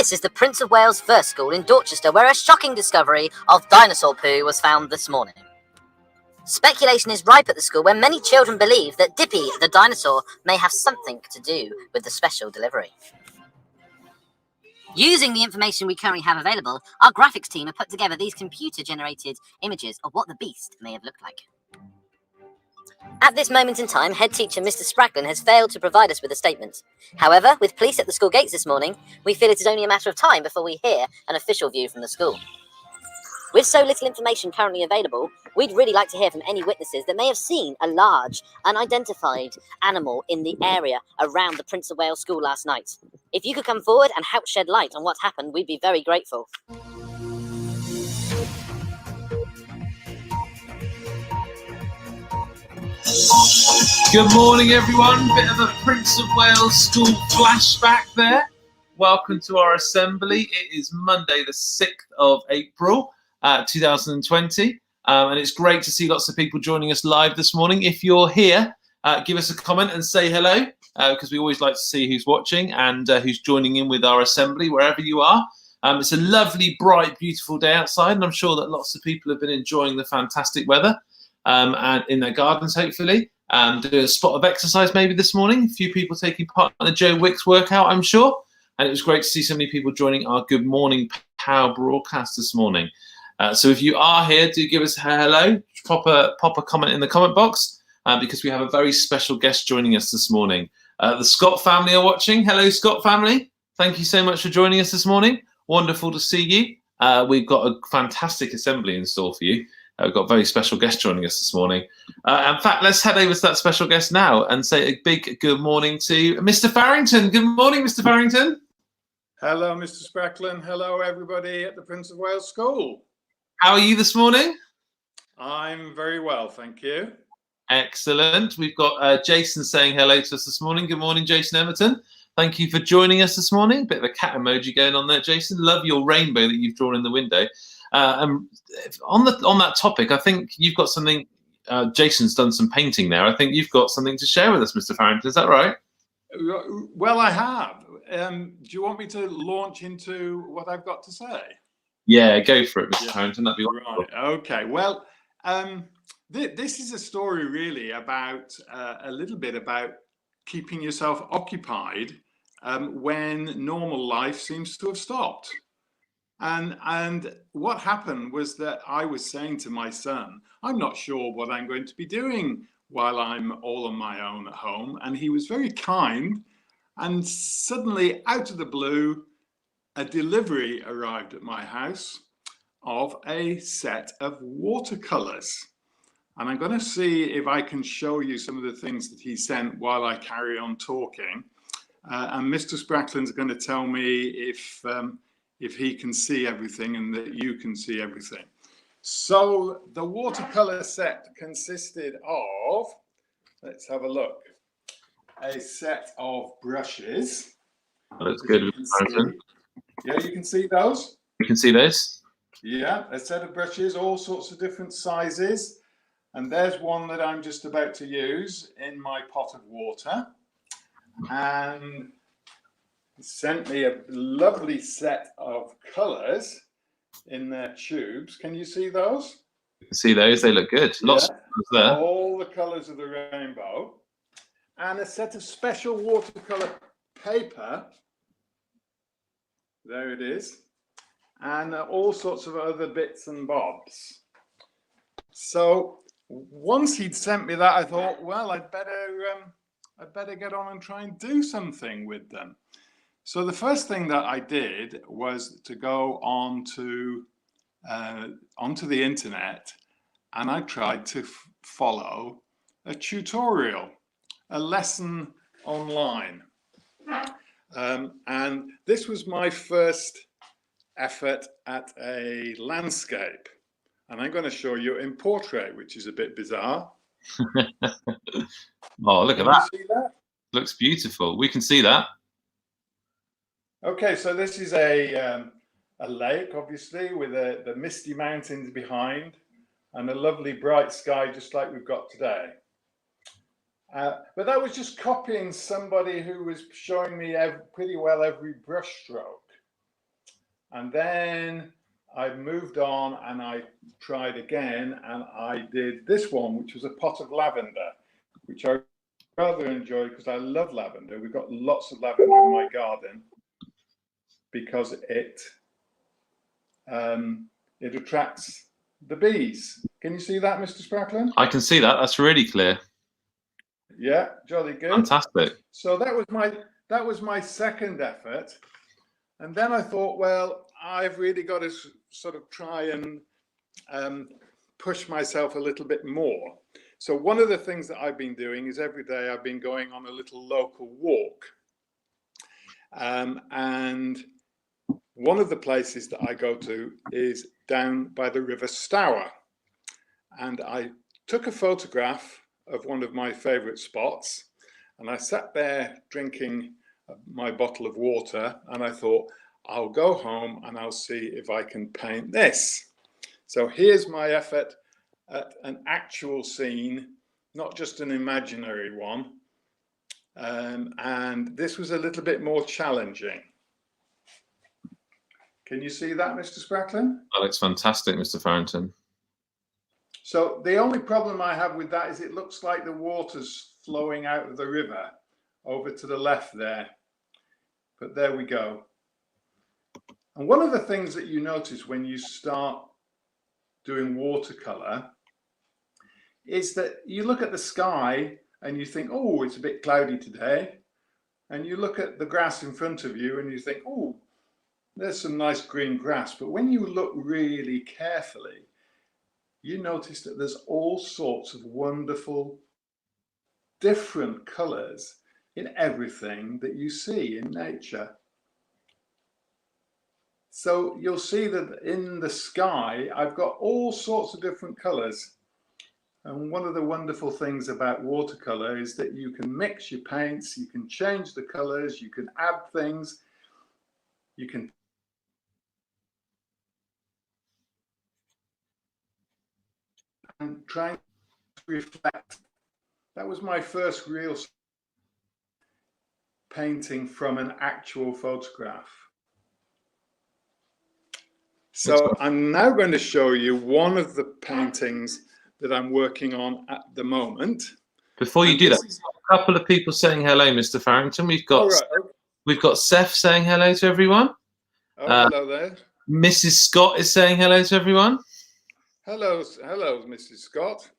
This is the Prince of Wales First School in Dorchester, where a shocking discovery of dinosaur poo was found this morning. Speculation is ripe at the school, where many children believe that Dippy the dinosaur may have something to do with the special delivery. Using the information we currently have available, our graphics team have put together these computer-generated images of what the beast may have looked like. At this moment in time, head teacher Mr Spracklen has failed to provide us with a statement. However, with police at the school gates this morning, we feel it is only a matter of time before we hear an official view from the school. With so little information currently available, we'd really like to hear from any witnesses that may have seen a large, unidentified animal in the area around the Prince of Wales School last night. If you could come forward and help shed light on what happened, we'd be very grateful. Good morning, everyone. Bit of a Prince of Wales School flashback there. Welcome to our assembly. It is Monday, the 6th of April, 2020. And it's great to see lots of people joining us live this morning. If you're here, give us a comment and say hello, because we always like to see who's watching and who's joining in with our assembly, wherever you are. It's a lovely, bright, beautiful day outside, and I'm sure that lots of people have been enjoying the fantastic weather and in their gardens, hopefully. Doing a spot of exercise maybe this morning. A few people taking part in the Joe Wicks workout, I'm sure. And it was great to see so many people joining our Good Morning Power broadcast this morning. So if you are here, do give us a hello. Pop a comment in the comment box because we have a very special guest joining us this morning. The Scott family are watching. Hello, Scott family. Thank you so much for joining us this morning. Wonderful to see you. We've got a fantastic assembly in store for you. We've got a very special guest joining us this morning. In fact, let's head over to that special guest now and say a big good morning to Mr. Farrington. Good morning, Mr. Farrington. Hello, Mr. Spracklen. Hello, everybody at the Prince of Wales School. How are you this morning? I'm very well, thank you. Excellent. We've got Jason saying hello to us this morning. Good morning, Jason Emerton. Thank you for joining us this morning. Bit of a cat emoji going on there, Jason. Love your rainbow that you've drawn in the window. On that topic, I think you've got something. Jason's done some painting there. I think you've got something to share with us, Mr. Farrington. Is that right? Well, I have. Do you want me to launch into what I've got to say? Yeah, go for it, Mr. Farrington. That'd be wonderful. Right. Okay. Well, this is a story really about a little bit about keeping yourself occupied when normal life seems to have stopped. And what happened was that I was saying to my son, I'm not sure what I'm going to be doing while I'm all on my own at home. And he was very kind. And suddenly, out of the blue, a delivery arrived at my house of a set of watercolors. And I'm going to see if I can show you some of the things that he sent while I carry on talking. And Mr. Spracklen's going to tell me if he can see everything and that you can see everything. So the watercolor set consisted of, let's have a look, a set of brushes. Oh, that's good. Yeah, you can see those? You can see those? Yeah, a set of brushes, all sorts of different sizes. And there's one that I'm just about to use in my pot of water. And sent me a lovely set of colors in their tubes. Can you see those? You can see those. They look good. Lots of colors there. All the colors of the rainbow. And a set of special watercolor paper. There it is. And all sorts of other bits and bobs. So once he'd sent me that, I thought, well, I'd better get on and try and do something with them. So the first thing that I did was to go onto the internet, and I tried to follow a tutorial, a lesson online. And this was my first effort at a landscape. And I'm going to show you in portrait, which is a bit bizarre. Oh, look at that. Can you see that? Looks beautiful. We can see that. Okay, so this is a lake, obviously, with the misty mountains behind and a lovely bright sky, just like we've got today. But that was just copying somebody who was showing me pretty well every brush stroke. And then I moved on and I tried again, and I did this one, which was a pot of lavender, which I rather enjoyed because I love lavender. We've got lots of lavender in my garden because it attracts the bees. Can you see that, Mr. Spracklen? I can see that. That's really clear. Yeah, jolly good. Fantastic. So that was my second effort. And then I thought, well, I've really got to sort of try and push myself a little bit more. So one of the things that I've been doing is every day I've been going on a little local walk. And one of the places that I go to is down by the River Stour. And I took a photograph of one of my favorite spots, and I sat there drinking my bottle of water, and I thought, I'll go home and I'll see if I can paint this. So here's my effort at an actual scene, not just an imaginary one. And this was a little bit more challenging. Can you see that, Mr. Spracklen? That looks fantastic, Mr. Farrington. So the only problem I have with that is it looks like the water's flowing out of the river over to the left there. But there we go. And one of the things that you notice when you start doing watercolor is that you look at the sky and you think, oh, it's a bit cloudy today. And you look at the grass in front of you and you think, oh, there's some nice green grass. But when you look really carefully, you notice that there's all sorts of wonderful, different colors in everything that you see in nature. So you'll see that in the sky, I've got all sorts of different colors. And one of the wonderful things about watercolor is that you can mix your paints, you can change the colors, you can add things, you can and try to reflect. That was my first real painting from an actual photograph. So I'm now going to show you one of the paintings that I'm working on at the moment. Before you do that, a couple of people saying hello, Mr. Farrington. We've got Seth saying hello to everyone. Oh, hello there. Mrs. Scott is saying hello to everyone. Hello, Mrs. Scott.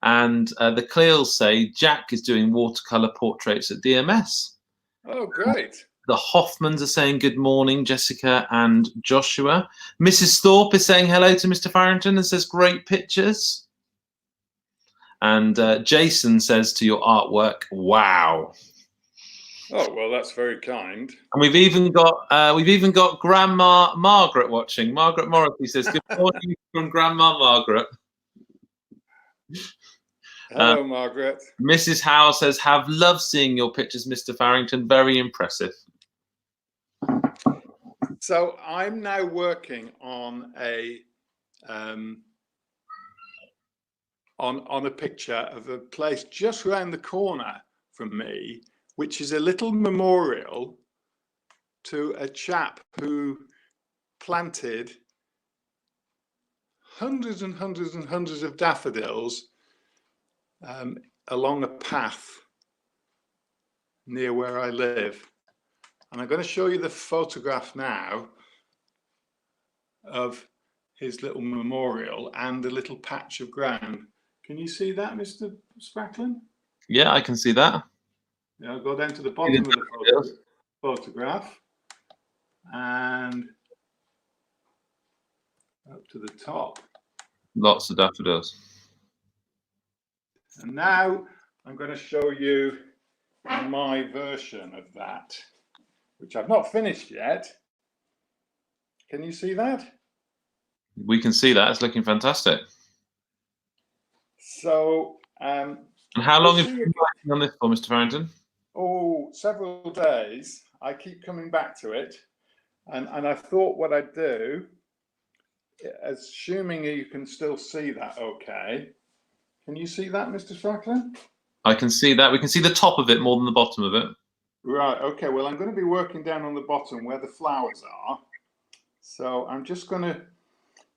And the Cleals say Jack is doing watercolor portraits at DMS. Oh, great. The Hoffmans are saying good morning, Jessica and Joshua. Mrs. Thorpe is saying hello to Mr. Farrington and says great pictures. And Jason says to your artwork, wow. Oh, well, that's very kind. And we've even got Grandma Margaret watching. Margaret Morrissey says good morning from Grandma Margaret. Hello, Margaret. Mrs. Howe says, have loved seeing your pictures, Mr. Farrington. Very impressive. So I'm now working on a on a picture of a place just around the corner from me, which is a little memorial to a chap who planted hundreds and hundreds and hundreds of daffodils along a path near where I live. And I'm going to show you the photograph now of his little memorial and the little patch of ground. Can you see that, Mr. Spracklen? Yeah, I can see that. Yeah, I'll go down to the bottom of the photograph and up to the top. Lots of daffodils. And now I'm going to show you my version of that, which I've not finished yet. Can you see that? We can see that. It's looking fantastic. So, and how long have you been working on this for, Mr. Farrington? Oh, several days. I keep coming back to it. And I thought what I'd do, assuming you can still see that okay. Can you see that, Mr. Spracklen? I can see that. We can see the top of it more than the bottom of it. Right, okay. Well, I'm going to be working down on the bottom where the flowers are. So I'm just going to,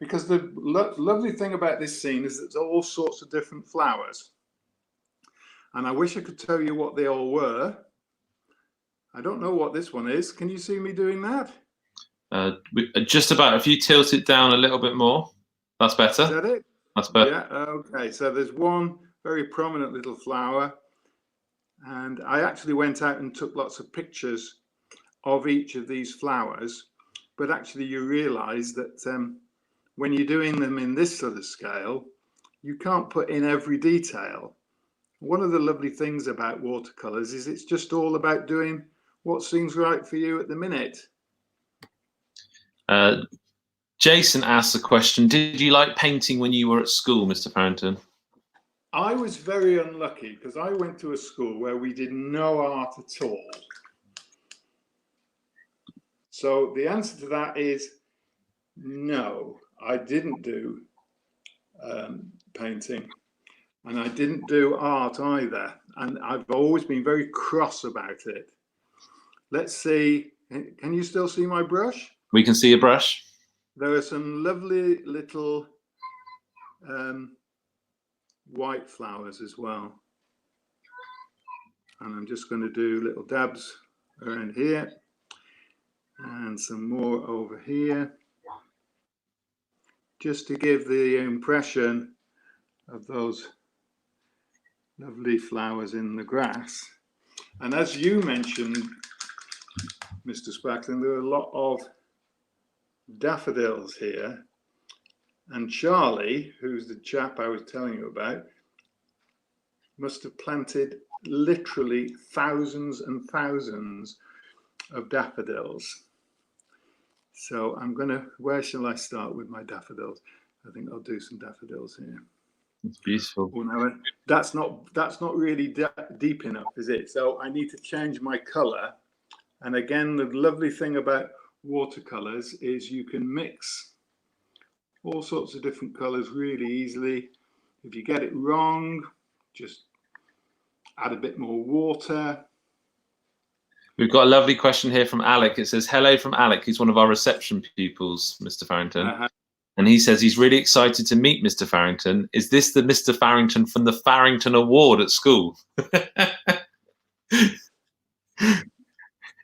because the lovely thing about this scene is there's all sorts of different flowers. And I wish I could tell you what they all were. I don't know what this one is. Can you see me doing that? Just about. If you tilt it down a little bit more, that's better. Is that it? That's better. Yeah, okay. So there's one very prominent little flower. And I actually went out and took lots of pictures of each of these flowers. But actually you realize that when you're doing them in this sort of scale, you can't put in every detail. One of the lovely things about watercolors is it's just all about doing what seems right for you at the minute. Jason asked a question. Did you like painting when you were at school, Mr. Farrington? I was very unlucky because I went to a school where we did no art at all. So the answer to that is no, I didn't do painting, and I didn't do art either. And I've always been very cross about it. Let's see. Can you still see my brush? We can see a brush. There are some lovely little white flowers as well. And I'm just going to do little dabs around here and some more over here, just to give the impression of those lovely flowers in the grass. And as you mentioned, Mr. Spracklen, there are a lot of daffodils here. And Charlie, who's the chap I was telling you about, must have planted literally thousands and thousands of daffodils. So I'm going to, where shall I start with my daffodils? I think I'll do some daffodils here. It's beautiful. Oh, no, that's not really deep enough, is it? So I need to change my color. And again, the lovely thing about watercolors is you can mix all sorts of different colors really easily. If you get it wrong, just add a bit more water. We've got a lovely question here from Alec. It says, hello from Alec. He's one of our reception pupils, Mr. Farrington. And he says he's really excited to meet Mr. Farrington. Is this the Mr. Farrington from the Farrington Award at school?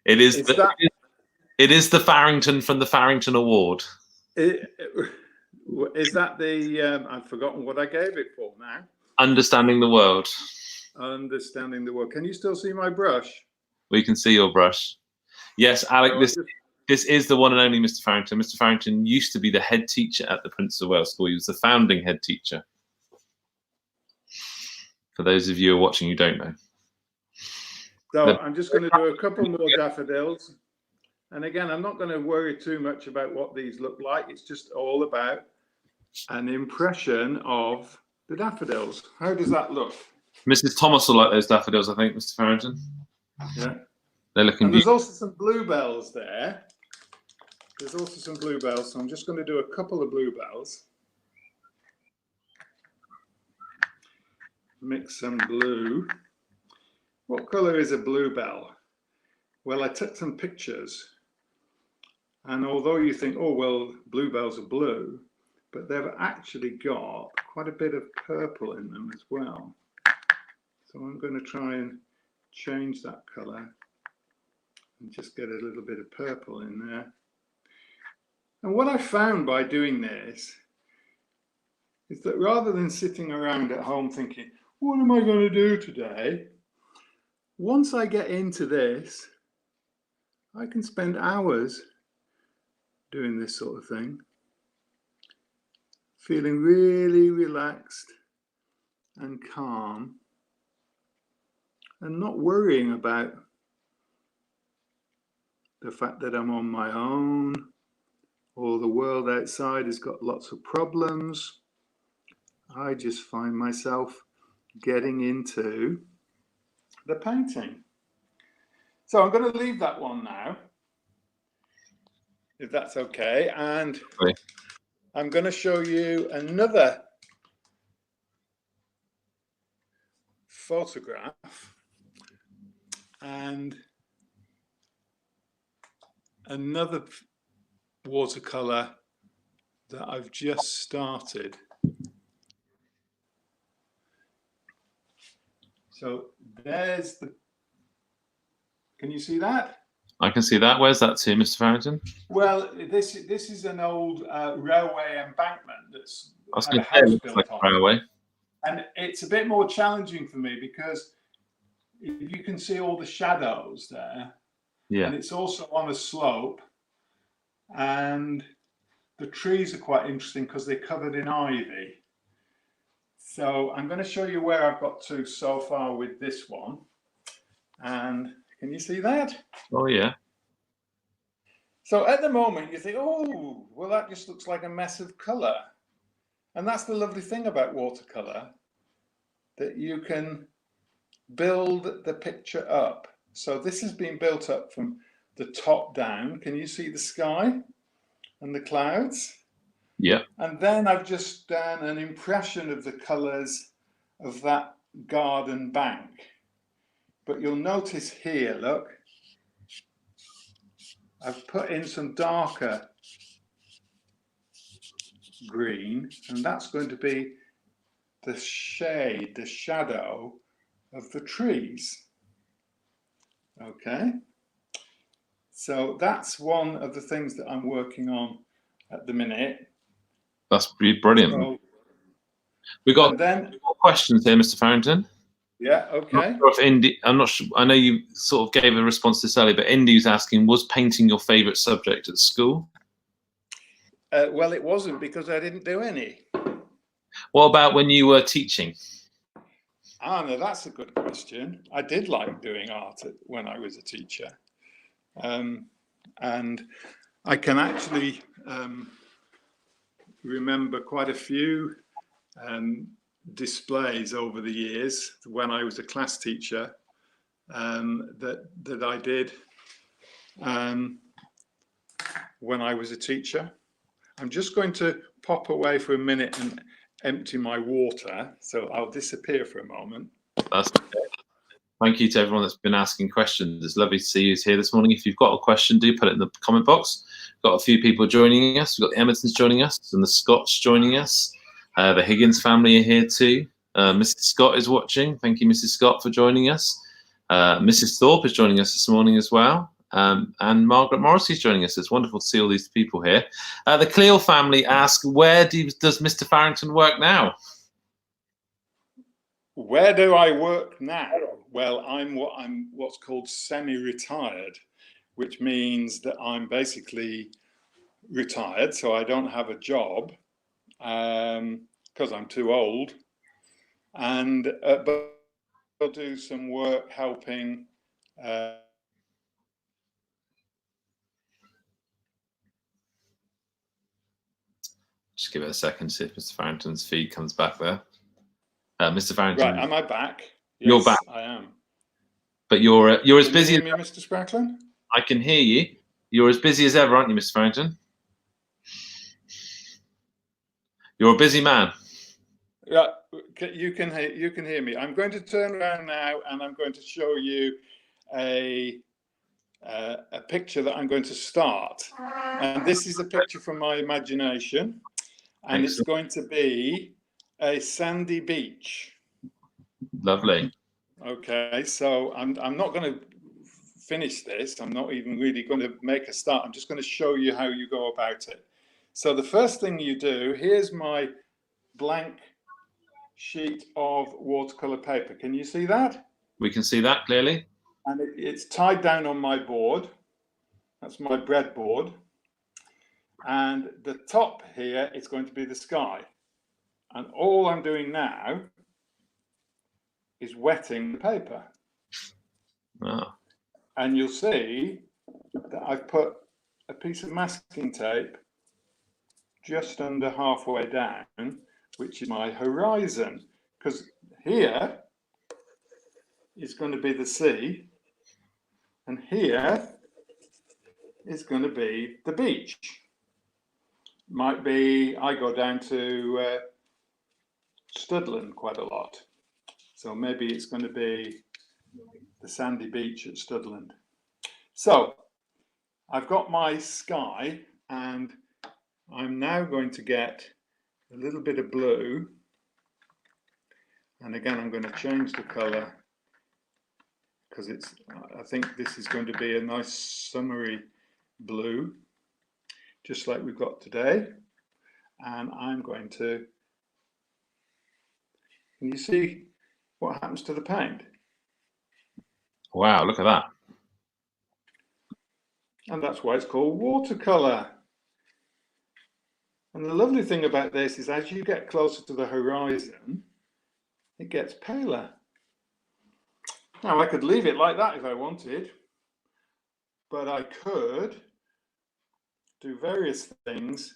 It is the Farrington from the Farrington Award. Is that the, I've forgotten what I gave it for now. Understanding the world. Understanding the world. Can you still see my brush? We can see your brush. Yes, Alec, this is the one and only Mr. Farrington. Mr. Farrington used to be the head teacher at the Prince of Wales School. He was the founding head teacher. For those of you who are watching who don't know. So I'm just going to do a couple more daffodils. And again, I'm not going to worry too much about what these look like. It's just all about an impression of the daffodils. How does that look? Mrs. Thomas will like those daffodils, I think, Mr. Farrington. Yeah. They're looking and there's beautiful. also some bluebells there. There's also some bluebells, so I'm just going to do a couple of bluebells. Mix some blue. What color is a bluebell? Well, I took some pictures, and although you think, oh, well, bluebells are blue, but they've actually got quite a bit of purple in them as well. So I'm going to try and change that color and just get a little bit of purple in there. And what I found by doing this is that rather than sitting around at home thinking, what am I going to do today? Once I get into this, I can spend hours doing this sort of thing, feeling really relaxed and calm and not worrying about the fact that I'm on my own or the world outside has got lots of problems. I just find myself getting into the painting. So I'm going to leave that one now, if that's okay. And I'm going to show you another photograph and another watercolor that I've just started. So there's the, can you see that? I can see that. Where's that to, Mr. Farrington? Well, this is an old railway embankment that's I was had a going to say, it house looks built like a on. railway. And it's a bit more challenging for me because if you can see all the shadows there, Yeah. and it's also on a slope, and the trees are quite interesting because they're covered in ivy. So I'm going to show you where I've got to so far with this one. And can you see that? Oh, yeah. So at the moment you think, oh, well, that just looks like a mess of colour. And that's the lovely thing about watercolour, that you can build the picture up. So this has been built up from the top down. Can you see the sky and the clouds? Yeah. And then I've just done an impression of the colours of that garden bank. But you'll notice here, look, I've put in some darker green, and that's going to be the shade, the shadow of the trees. Okay, so that's one of the things that I'm working on at the minute. That's brilliant. So, We've got then, more questions here, Mr. Farrington. yeah, okay. I'm not sure if Indy, I'm not sure, I know you sort of gave a response to this earlier, but Indy's asking, was painting your favourite subject at school? Well, it wasn't, because I didn't do any. What about when you were teaching? Ah, no, that's a good question. I did like doing art when I was a teacher. And I can actually remember quite a few displays over the years when I was a class teacher that I did when I was a teacher. I'm just going to pop away for a minute and empty my water, so I'll disappear for a moment. That's okay. Thank you to everyone that's been asking questions. It's lovely to see you here this morning. If you've got a question, do put it in the comment box. We've got a few people joining us. We've got the Emertons joining us and the Scotts joining us. The Higgins family are here too. Mrs. Scott is watching. Thank you, Mrs. Scott, for joining us. Mrs. Thorpe is joining us this morning as well. And Margaret Morrissey is joining us. It's wonderful to see all these people here. The Cleo family ask, where does Mr. Farrington work now? Where do I work now? Well, I'm what's called semi-retired, which means that I'm basically retired, so I don't have a job because I'm too old, and but I'll do some work helping just give it a second to see if Mr. Farrington's feed comes back there. Mr. Farrington. Right, am I back? Yes, you're back. I am. But you're as busy. Can you hear me, Mr. Spracklen? I can hear you. You're as busy as ever, aren't you, Mr. Farrington? You're a busy man. Yeah, you can hear me. I'm going to turn around now, and I'm going to show you a picture that I'm going to start. And this is a picture from my imagination, and it's going to be a sandy beach. Lovely. Okay, so I'm not going to finish this. I'm not even really going to make a start. I'm just going to show you how you go about it. So the first thing you do, here's my blank sheet of watercolor paper. Can you see that? We can see that clearly. And it's tied down on my board. That's my breadboard. And the top here is going to be the sky. And all I'm doing now is wetting the paper. Oh. And you'll see that I've put a piece of masking tape just under halfway down, which is my horizon, because here is going to be the sea, and here is going to be the beach. Might be, I go down to Studland quite a lot, so maybe it's going to be the sandy beach at Studland. So I've got my sky and I'm now going to get a little bit of blue, and again I'm going to change the color because I think this is going to be a nice summery blue, just like we've got today. And I'm going to, can you see what happens to the paint? Wow, look at that. And that's why it's called watercolor. And the lovely thing about this is as you get closer to the horizon, it gets paler. Now I could leave it like that if I wanted, but I could do various things.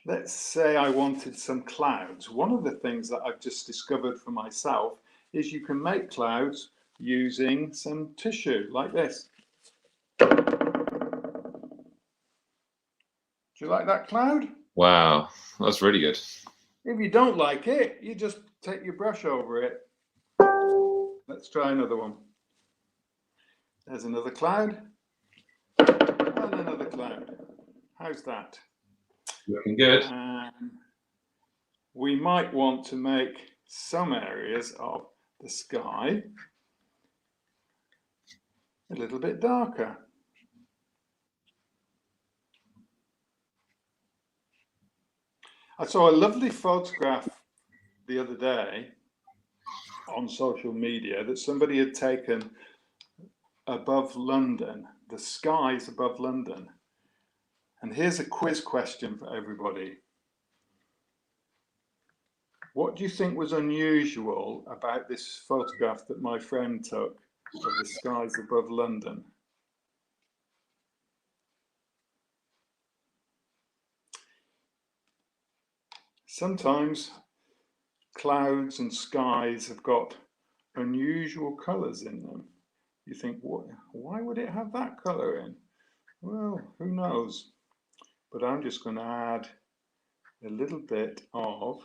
Let's say I wanted some clouds. One of the things that I've just discovered for myself is you can make clouds using some tissue like this. Do you like that cloud? Wow, that's really good. If you don't like it, you just take your brush over it. Let's try another one. There's another cloud and another cloud. How's that? Looking good. We might want to make some areas of the sky a little bit darker. I saw a lovely photograph the other day on social media that somebody had taken above London, the skies above London. And here's a quiz question for everybody. What do you think was unusual about this photograph that my friend took of the skies above London? Sometimes clouds and skies have got unusual colours in them. You think, why would it have that colour in? Well, who knows? But I'm just going to add a little bit of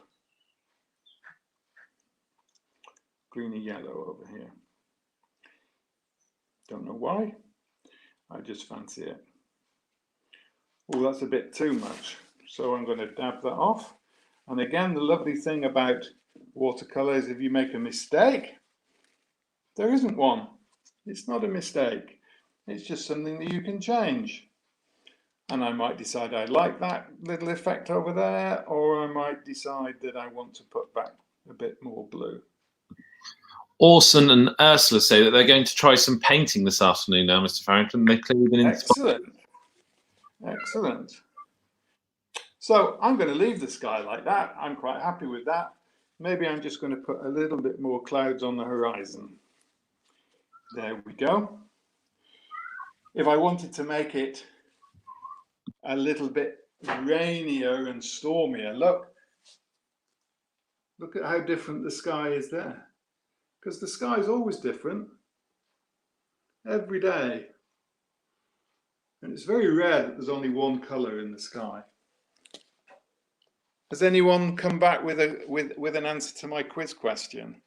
greeny yellow over here. Don't know why, I just fancy it. Oh, that's a bit too much. So I'm going to dab that off. And again, the lovely thing about watercolor is if you make a mistake, there isn't one. It's not a mistake. It's just something that you can change. And I might decide I like that little effect over there, or I might decide that I want to put back a bit more blue. Orson and Ursula say that they're going to try some painting this afternoon now, Mr. Farrington. They've clearly been inspired. Excellent. Excellent. So I'm going to leave the sky like that. I'm quite happy with that. Maybe I'm just going to put a little bit more clouds on the horizon. There we go. If I wanted to make it a little bit rainier and stormier, look at how different the sky is there. Because the sky is always different, every day. And it's very rare that there's only one colour in the sky. Has anyone come back with an answer to my quiz question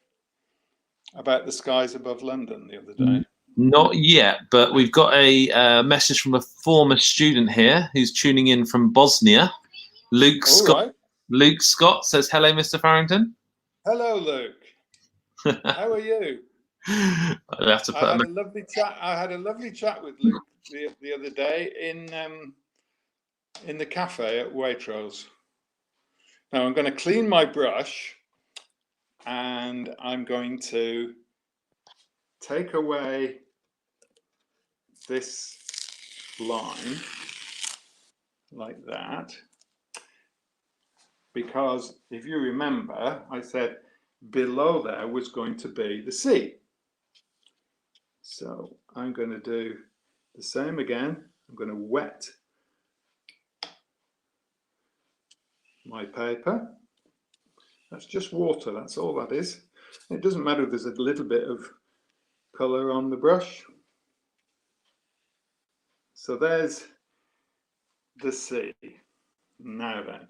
about the skies above London the other day? Not yet, but we've got a message from a former student here who's tuning in from Bosnia. Luke Scott. Right. Luke Scott says, "Hello, Mr. Farrington." Hello, Luke. How are you? I'll have to put I had a lovely chat with Luke the other day in the cafe at Waitrose. Now I'm going to clean my brush and I'm going to take away this line like that, because if you remember, I said below there was going to be the sea. So I'm going to do the same again. I'm going to wet my paper. That's just water, that's all that is. It doesn't matter if there's a little bit of colour on the brush. So there's the sea. Now then,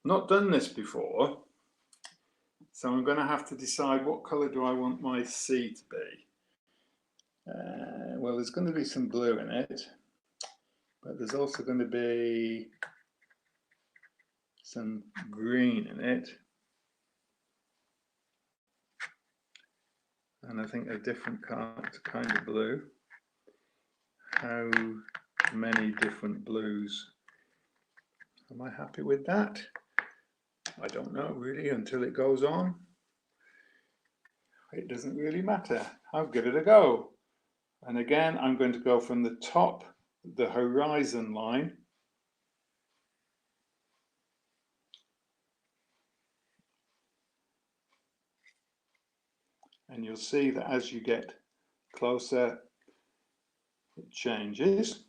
not done this before, so I'm going to have to decide what colour do I want my sea to be. Well, there's going to be some blue in it. but there's also going to be some green in it, and I think a different kind of blue. How many different blues? Am I happy with that? I don't know really until it goes on. It doesn't really matter. I'll give it a go. And again, I'm going to go from the top, the horizon line, and you'll see that as you get closer, it changes.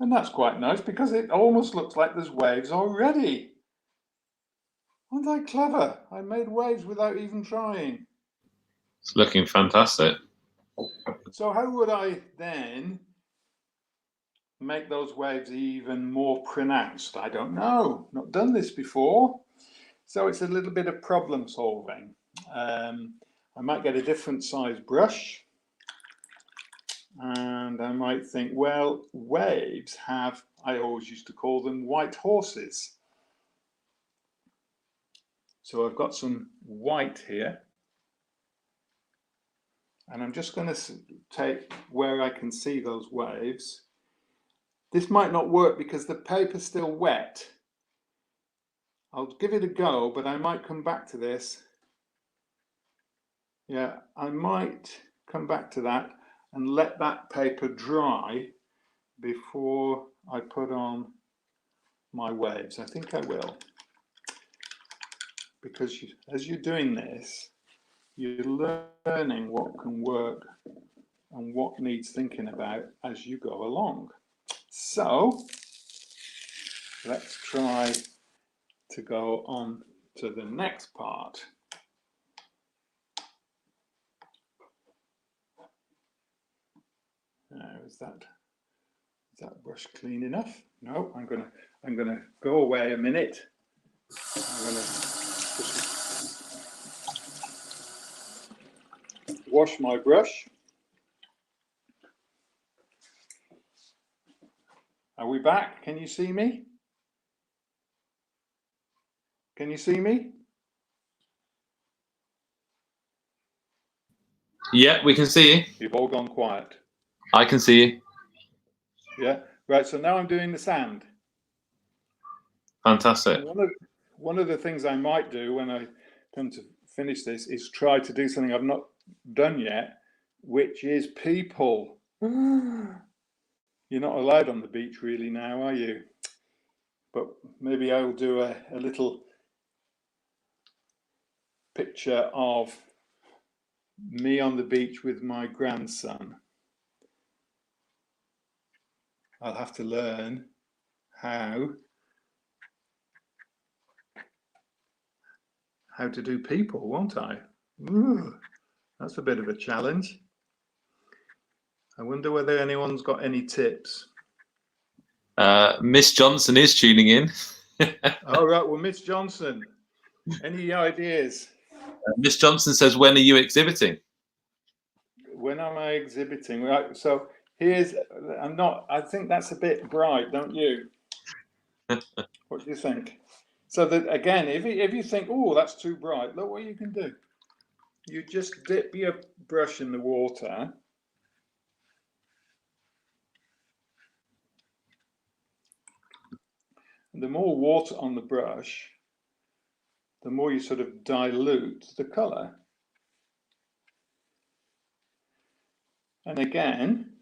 And that's quite nice because it almost looks like there's waves already. Aren't I clever? I made waves without even trying. It's looking fantastic. So how would I then make those waves even more pronounced? I don't know. Not done this before. So it's a little bit of problem solving. I might get a different size brush, and I might think, well, waves have, I always used to call them white horses. So I've got some white here, and I'm just going to take where I can see those waves. This might not work because the paper's still wet. I'll give it a go, but I might come back to this. Yeah, I might come back to that and let that paper dry before I put on my waves. I think I will. Because as you're doing this, you're learning what can work and what needs thinking about as you go along. So let's try to go on to the next part. Now, is that brush clean enough? No, I'm gonna go away a minute. I'm gonna just wash my brush. Are we back? Can you see me? Can you see me? Yeah, we can see you. You've all gone quiet. I can see you. Yeah, right. So now I'm doing the sand. Fantastic. One of the things I might do when I come to finish this is try to do something I've not done yet, which is people. You're not allowed on the beach really now, are you? But maybe I'll do a little picture of me on the beach with my grandson. I'll have to learn how to do people, won't I? Ooh, that's a bit of a challenge. I wonder whether anyone's got any tips. Miss Johnson is tuning in. All right, well, Miss Johnson, any ideas? Miss Johnson says, when are you exhibiting? When am I exhibiting? Right, so here's, I think that's a bit bright, don't you? What do you think? So that again, if you think, oh, that's too bright, look what you can do. You just dip your brush in the water. The more water on the brush, the more you sort of dilute the colour. And again,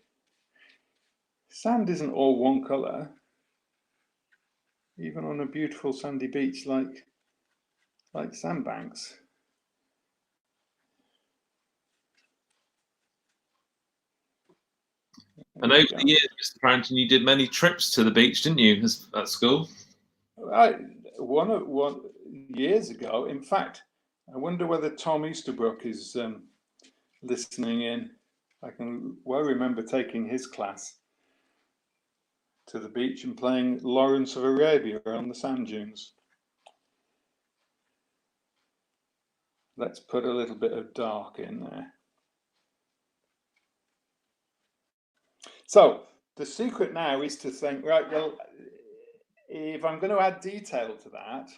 sand isn't all one colour, even on a beautiful sandy beach like sandbanks. And over the years, Mr. Farrington, you did many trips to the beach, didn't you, at school? One years ago. In fact, I wonder whether Tom Easterbrook is listening in. I can well remember taking his class to the beach and playing Lawrence of Arabia on the sand dunes. Let's put a little bit of dark in there. So the secret now is to think, right, well, if I'm going to add detail to that,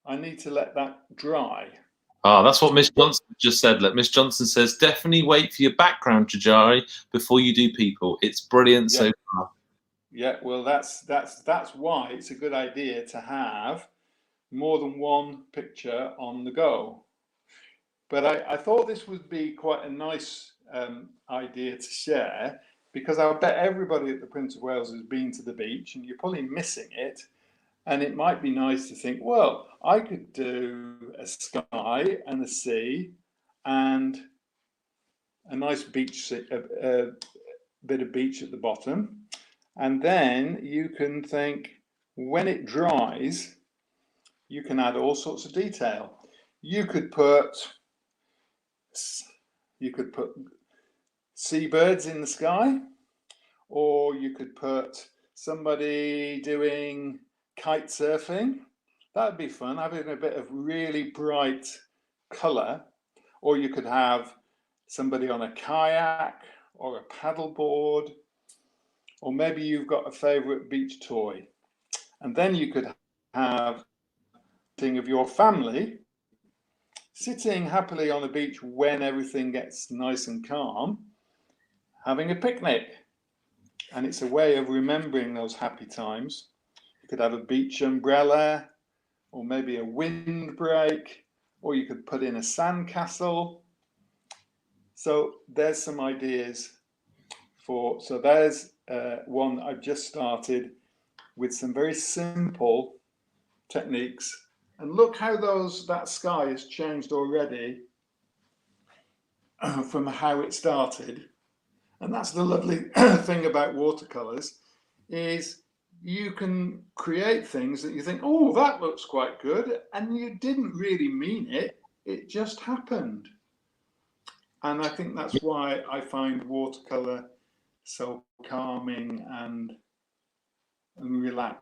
I need to let that dry. Ah, that's what Miss Johnson just said. Look, Miss Johnson says, definitely wait for your background to dry before you do people. It's brilliant so far. Yeah, well, that's why it's a good idea to have more than one picture on the go. But I thought this would be quite a nice idea to share, because I bet everybody at the Prince of Wales has been to the beach and you're probably missing it. And it might be nice to think, well, I could do a sky and a sea and a nice beach, a bit of beach at the bottom. And then you can think, when it dries, you can add all sorts of detail. You could put seabirds in the sky, or you could put somebody doing kite surfing. That would be fun, having a bit of really bright color. Or you could have somebody on a kayak or a paddleboard, or maybe you've got a favorite beach toy. And then you could have a thing of your family sitting happily on the beach when everything gets nice and calm, having a picnic. And it's a way of remembering those happy times. You could have a beach umbrella, or maybe a windbreak, or you could put in a sandcastle. So there's some ideas for, so there's one I've just started with some very simple techniques. And look how that sky has changed already from how it started. And that's the lovely thing about watercolors, is you can create things that you think, oh, that looks quite good, and you didn't really mean it, it just happened. And I think that's why I find watercolor so calming and relaxing.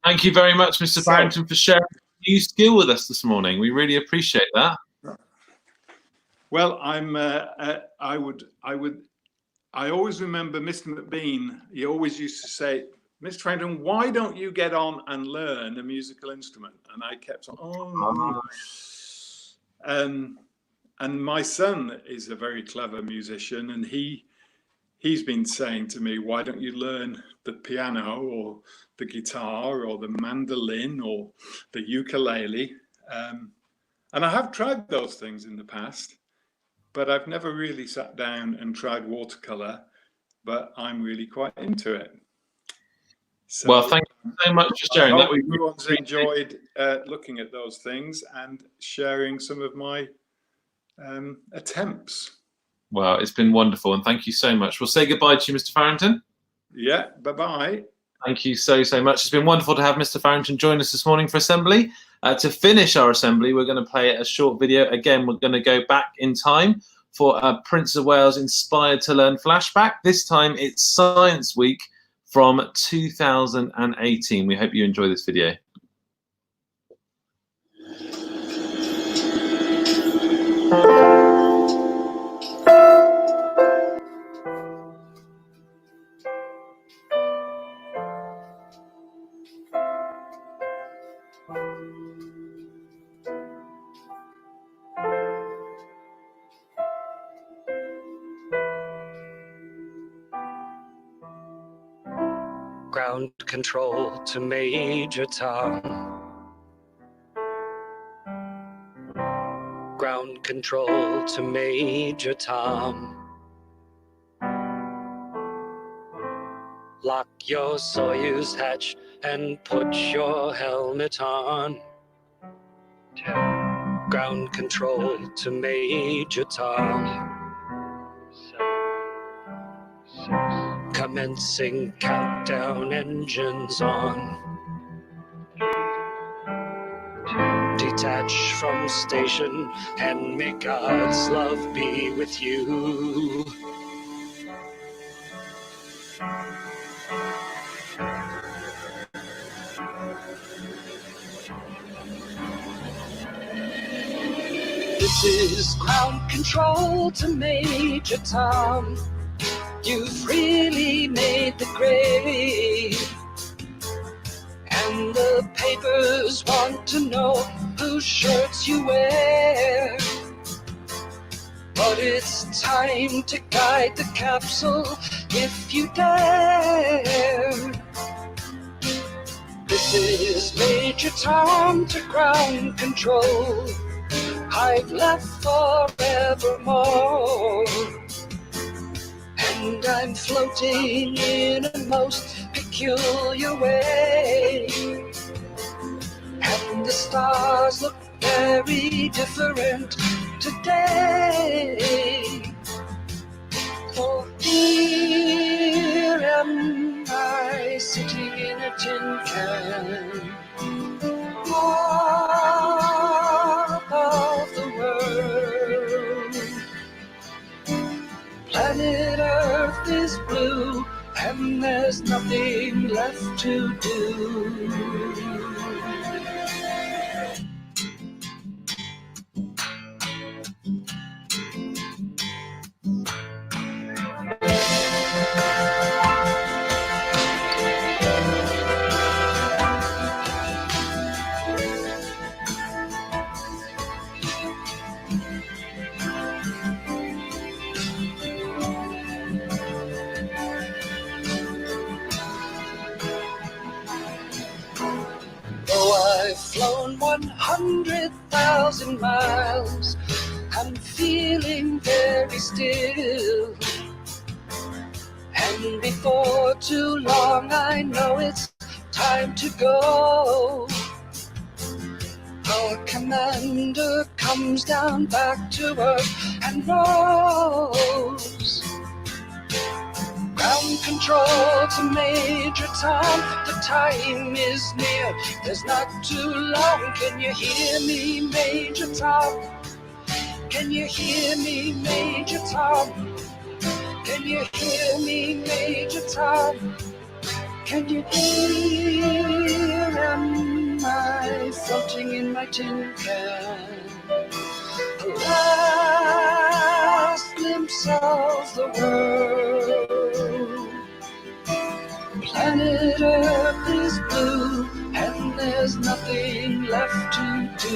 Thank you very much, Mr. Farrington, for sharing a new skill with us this morning. We really appreciate that. Well, I always remember Mr. McBean. He always used to say, Mr. Farrington, why don't you get on and learn a musical instrument? And I kept on, and my son is a very clever musician, and he's been saying to me, why don't you learn the piano or the guitar or the mandolin or the ukulele? And I have tried those things in the past, but I've never really sat down and tried watercolor, but I'm really quite into it. So, well, thank you so much for sharing that. Everyone's enjoyed looking at those things and sharing some of my attempts. Well, it's been wonderful, and thank you so much. We'll say goodbye to you, Mr. Farrington. Yeah, bye-bye. Thank you so much. It's been wonderful to have Mr. Farrington join us this morning for assembly. To finish our assembly, we're going to play a short video. Again, we're going to go back in time for a Prince of Wales Inspired to Learn flashback. This time it's Science Week from 2018. We hope you enjoy this video. Ground control to Major Tom. Ground control to Major Tom. Lock your Soyuz hatch and put your helmet on. Ground control to Major Tom. Commencing countdown, engines on. Detach from station and may God's love be with you. This is ground control to Major Tom. You've really made the grade, and the papers want to know whose shirts you wear. But it's time to guide the capsule if you dare. This is Major Tom to ground control. I've left forevermore, and I'm floating in a most peculiar way. And the stars look very different today. For here am I sitting in a tin can, above the world. Planet Earth is blue, and there's nothing left to do. Though I've flown 100,000 miles, I'm feeling very still. And before too long, I know it's time to go. Our commander comes down back to Earth and knows. Ground control to Major Tom, the time is near. There's not too long. Can you hear me, Major Tom? Can you hear me, Major Tom? Can you hear me, Major Tom? Can you hear? Am I floating in my tin can? A last glimpse of the world. Planet Earth is blue, and there's nothing left to do.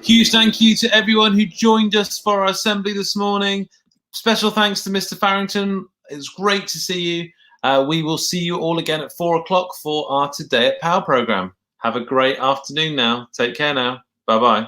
Huge thank you to everyone who joined us for our assembly this morning. Special thanks to Mr. Farrington. It's great to see you. We will see you all again at 4 o'clock for our Today at Power programme. Have a great afternoon now. Take care now. Bye-bye.